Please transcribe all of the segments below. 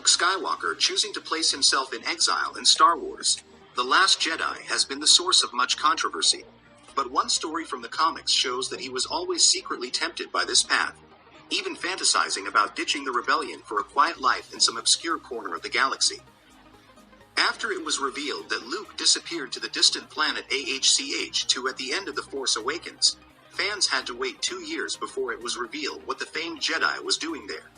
Luke Skywalker choosing to place himself in exile in Star Wars. The Last Jedi has been the source of much controversy. But one story from the comics shows that he was always secretly tempted by this path, even fantasizing about ditching the rebellion for a quiet life in some obscure corner of the galaxy. After it was revealed that Luke disappeared to the distant planet Ahch-To at the end of The Force Awakens, fans had to wait 2 years before it was revealed what the famed Jedi was doing there.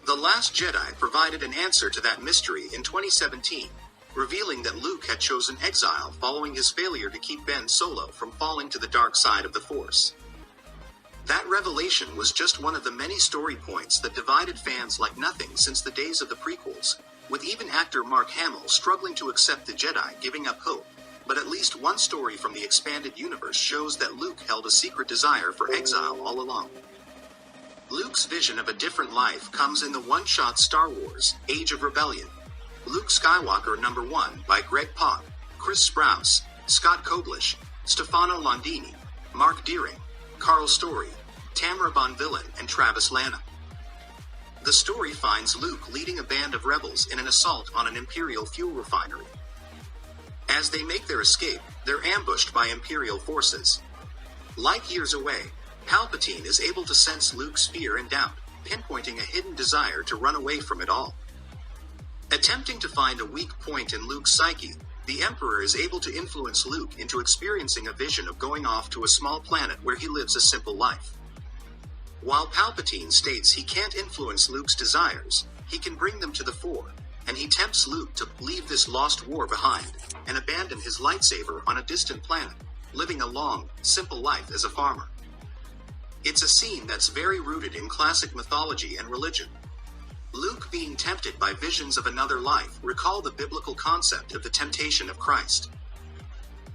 The Last Jedi provided an answer to that mystery in 2017, revealing that Luke had chosen exile following his failure to keep Ben Solo from falling to the dark side of the Force. That revelation was just one of the many story points that divided fans like nothing since the days of the prequels, with even actor Mark Hamill struggling to accept the Jedi giving up hope. But at least one story from the expanded universe shows that Luke held a secret desire for exile all along. Luke's vision of a different life comes in the one-shot Star Wars, Age of Rebellion. Luke Skywalker #1 by Greg Pak, Chris Sprouse, Scott Koblish, Stefano Landini, Mark Deering, Carl Story, Tamara Bonvillain, and Travis Lana. The story finds Luke leading a band of rebels in an assault on an Imperial fuel refinery. As they make their escape, they're ambushed by Imperial forces. Light years away, Palpatine is able to sense Luke's fear and doubt, pinpointing a hidden desire to run away from it all. Attempting to find a weak point in Luke's psyche, the Emperor is able to influence Luke into experiencing a vision of going off to a small planet where he lives a simple life. While Palpatine states he can't influence Luke's desires, he can bring them to the fore, and he tempts Luke to leave this lost war behind and abandon his lightsaber on a distant planet, living a long, simple life as a farmer. It's a scene that's very rooted in classic mythology and religion. Luke being tempted by visions of another life recall the biblical concept of the temptation of Christ.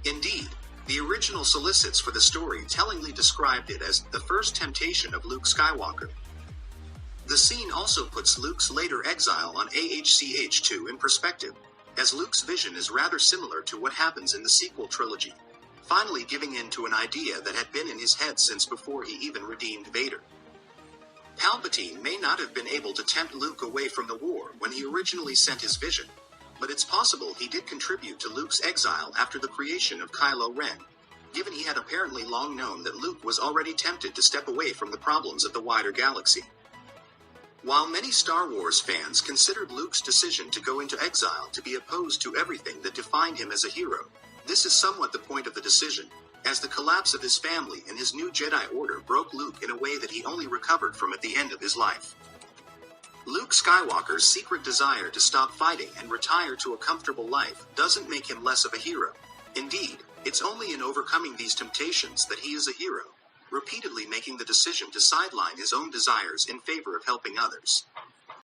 Indeed, the original solicits for the story tellingly described it as the first temptation of Luke Skywalker. The scene also puts Luke's later exile on Ahch-To in perspective, as Luke's vision is rather similar to what happens in the sequel trilogy, finally giving in to an idea that had been in his head since before he even redeemed Vader. Palpatine may not have been able to tempt Luke away from the war when he originally sent his vision, but it's possible he did contribute to Luke's exile after the creation of Kylo Ren, given he had apparently long known that Luke was already tempted to step away from the problems of the wider galaxy. While many Star Wars fans considered Luke's decision to go into exile to be opposed to everything that defined him as a hero, this is somewhat the point of the decision, as the collapse of his family and his new Jedi Order broke Luke in a way that he only recovered from at the end of his life. Luke Skywalker's secret desire to stop fighting and retire to a comfortable life doesn't make him less of a hero. Indeed, it's only in overcoming these temptations that he is a hero, repeatedly making the decision to sideline his own desires in favor of helping others.